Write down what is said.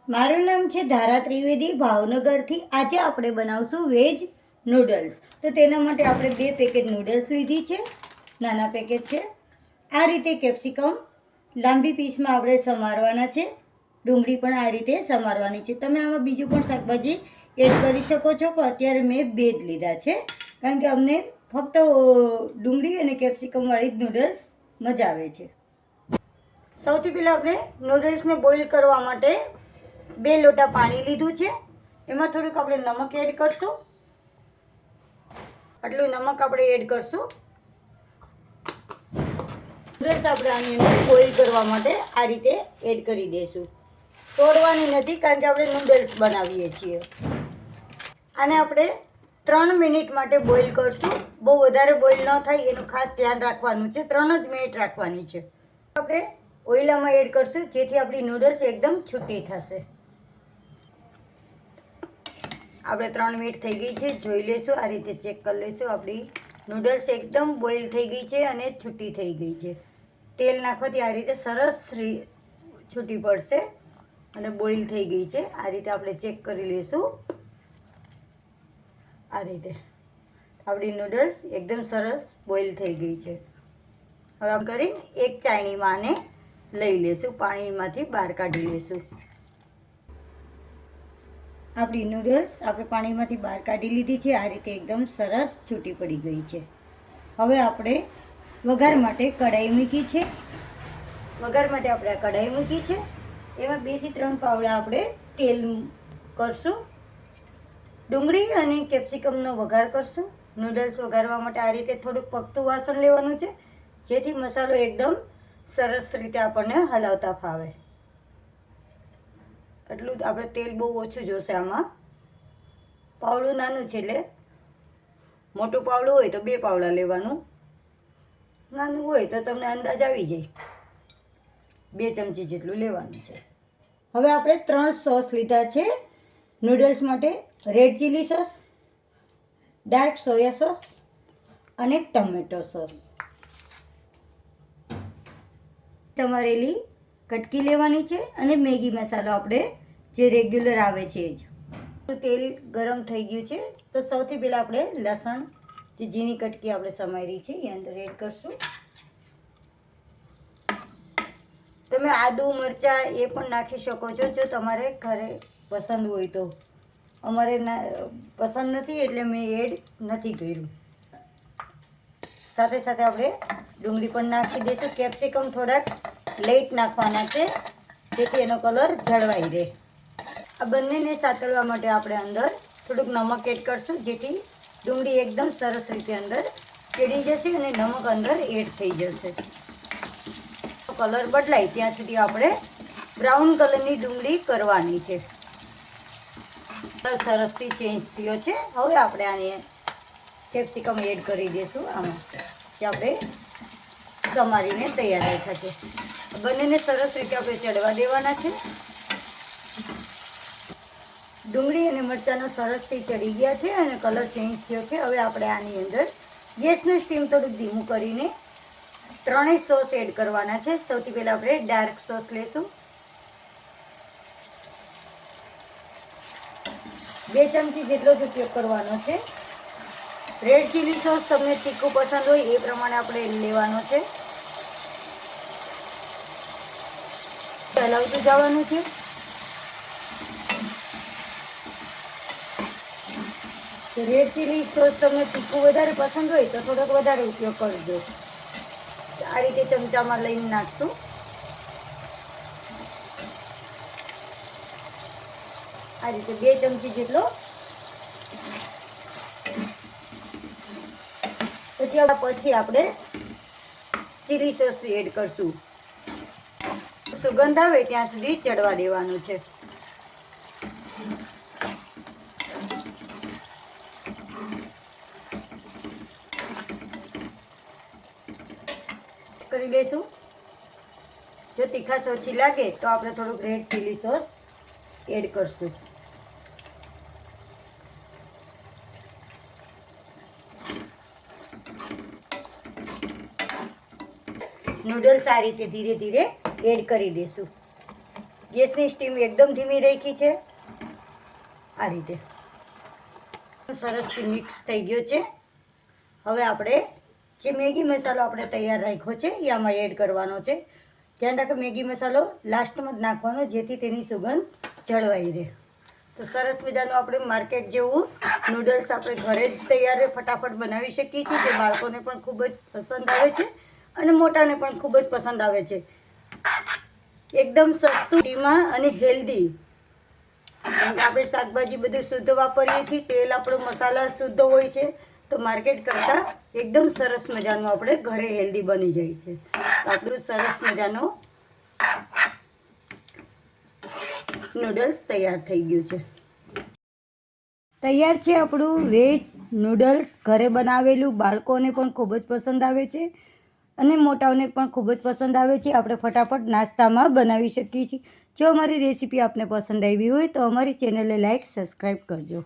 મારું નામ છે ધારા ત્રિવેદી, ભાવનગરથી. આજે આપણે બનાવશું વેજ નૂડલ્સ. તો તેના માટે આપણે 2 પેકેટ નૂડલ્સ લીધી છે, નાના પેકેટ છે. આ રીતે કેપ્સિકમ લાંબી પીસમાં આપણે સમારવાના છે. ડુંગળી પણ આ રીતે સમારવાની છે. તમે આમાં બીજું પણ શાકભાજી એડ કરી શકો છો, પણ અત્યારે મેં 2 જ લીધા છે, કારણ કે અમને ફક્ત ડુંગળી અને કેપ્સિકમવાળી જ નૂડલ્સ મજા આવે છે. સૌથી પહેલાં આપણે નૂડલ્સને બોઇલ કરવા માટે 2 લોટા પાણી લીધું છે. એમાં થોડુંક આપણે નમક એડ કરશું. આટલું નમક આપણે એડ કરશું. નૂડલ્સ આપણે આની અંદર બોઇલ કરવા માટે આ રીતે એડ કરી દઈશું. તોડવાની નથી, કારણ કે આપણે નૂડલ્સ બનાવીએ છીએ. આને આપણે 3 મિનિટ માટે બોઇલ કરશું. બહુ વધારે બોઇલ ન થાય એનું ખાસ ધ્યાન રાખવાનું છે. 3 જ મિનિટ રાખવાની છે. આપણે ઓઈલામાં એડ કરશું, જેથી આપણી નૂડલ્સ એકદમ છૂટી થશે. આપણે 3 મિનિટ થઈ ગઈ છે, જોઈ લેશું. આ રીતે ચેક કરી લેશું. આપણી નૂડલ્સ એકદમ બોઇલ થઈ ગઈ છે અને છૂટી થઈ ગઈ છે. તેલ નાખવાથી આ રીતે સરસ છૂટી પડશે અને બોઇલ થઈ ગઈ છે. આ રીતે આપણે ચેક કરી લઈશું. આ રીતે આપણી નૂડલ્સ એકદમ સરસ બોઇલ થઈ ગઈ છે. હવે આમ કરી એક ચાયણીમાં આને લઈ લેશું, પાણીમાંથી બહાર કાઢી લેશું. આપણી નૂડલ્સ આપણે પાણીમાંથી બહાર કાઢી લીધી છે. આ રીતે એકદમ સરસ છૂટી પડી ગઈ છે. હવે આપણે વઘાર માટે કઢાઈ મૂકી છે. વઘાર માટે આપણે આ કઢાઈ મૂકી છે. એમાં 2 થી 3 પાવડા આપણે તેલ કરશું. ડુંગળી અને કેપ્સિકમનો વઘાર કરશું. નૂડલ્સ વઘારવા માટે આ રીતે થોડુંક પકતું વાસણ લેવાનું છે, જેથી મસાલો એકદમ સરસ રીતે આપણને હલાવતા ફાવે. એટલું જ આપણે તેલ બહુ ઓછું જોશે આમાં. પાવડું નાનું છે, એટલે મોટું પાવડું હોય તો 2 પાવડા લેવાનું, નાનું હોય તો તમને અંદાજ આવી જાય. 2 ચમચી જેટલું લેવાનું છે. હવે આપણે 3 સોસ લીધા છે નૂડલ્સ માટે: red chilli sauce, dark soya sauce અને ટમેટો સોસ. સમારેલી કટકી લેવાની છે અને મેગી મસાલો આપણે જે રેગ્યુલર આવે છે એ જ. તેલ ગરમ થઈ ગયું છે, તો સૌથી પહેલાં આપણે લસણ જે ઝીણી કટકી આપણે સમારી છે એ અંદર એડ કરશું. તમે આદુ મરચાં એ પણ નાખી શકો છો, જો તમારે ઘરે પસંદ હોય તો. અમારે પસંદ નથી એટલે મેં એડ નથી કર્યું. સાથે સાથે આપણે ડુંગળી પણ નાખી દઈશું. કેપ્સિકમ થોડાક લેટ નાખવાના છે, જેથી એનો કલર જળવાઈ રહે. આ બંનેને સાતળવા માટે આપણે અંદર થોડુંક નમક એડ કરશું, જેથી ડુંગળી એકદમ સરસ રીતે અંદર ચડી જશે અને નમક અંદર એડ થઈ જશે. કલર બદલાય ત્યાં સુધી આપણે બ્રાઉન કલરની ડુંગળી કરવાની છે. સરસથી ચેન્જ થયો છે. હવે આપણે આને કેપ્સિકમ એડ કરી દઈશું આમાં, જે આપણે સમારીને તૈયાર રાખ્યા છે. બંનેને સરસ રીતે આપણે ચડવા દેવાના છે. ડુંગળી અને મરચાંનો સરસથી ચડી ગયા છે અને કલર ચેન્જ થયો છે. હવે આપણે આની અંદર ગેસનું સ્ટીમ થોડુંક ધીમું કરીને 3 સોસ એડ કરવાના છે. સૌથી પહેલાં આપણે ડાર્ક સોસ લેશું. 2 ચમચી જેટલો જ ઉપયોગ કરવાનો છે. રેડ ચીલી સોસ તમને તીખું પસંદ હોય એ પ્રમાણે આપણે લેવાનો છે. હલાવતું જવાનું છે. રેડ ચીલી સોસ તમને તીખું વધારે પસંદ હોય તો થોડોક વધારે ઉપયોગ કરજો. આ રીતે ચમચામાં લઈને નાખશું. આ રીતે 2 ચમચી જેટલો. પછી આપણે ચીલી સોસ એડ કરશું. સુગંધ આવે ત્યાં સુધી ચડવા દેવાનું છે. કરી લઈશું. જો તીખાશ ઓછી લાગે તો આપણે થોડુંક રેડ ચીલી સોસ એડ કરશું. નૂડલ્સ આ રીતે ધીરે ધીરે એડ કરી દઈશું. ગેસની સ્ટીમ એકદમ ધીમી રાખી છે. આ રીતે સરસ મિક્સ થઈ ગયો છે. હવે આપણે જે મેગી મસાલો આપણે તૈયાર રાખ્યો છે એ આમાં એડ કરવાનો છે. ધ્યાન રાખો મેગી મસાલો લાસ્ટમાં જ નાખવાનો, જેથી તેની સુગંધ જળવાઈ રહે. તો સરસ મજાનું આપણે માર્કેટ જેવું નૂડલ્સ આપણે ઘરે જ તૈયાર ફટાફટ બનાવી શકીએ છીએ, જે બાળકોને પણ ખૂબ જ પસંદ આવે છે અને મોટાને પણ ખૂબ જ પસંદ આવે છે. એકદમ સસ્તું, ડીમાં અને હેલ્ધી. આપણે શાકભાજી બધું શુદ્ધ વાપરીએ છીએ, તેલ આપણો મસાલા શુદ્ધ હોય છે, તો માર્કેટ કરતાં એકદમ સરસ મજાનું આપણે ઘરે હેલ્ધી બની જાય છે. તો આપણું સરસ મજાનો નૂડલ્સ તૈયાર થઈ ગયું છે. તૈયાર છે આપણું વેજ નૂડલ્સ, ઘરે બનાવેલું. બાળકોને પણ ખૂબ જ પસંદ આવે છે અને મોટાઓને પણ ખૂબ જ પસંદ આવે છે. આપણે ફટાફટ નાસ્તામાં બનાવી શકીએ છીએ. જો અમારી રેસીપી આપને પસંદ આવી હોય તો અમારી ચેનલને લાઈક સબસ્ક્રાઈબ કરજો.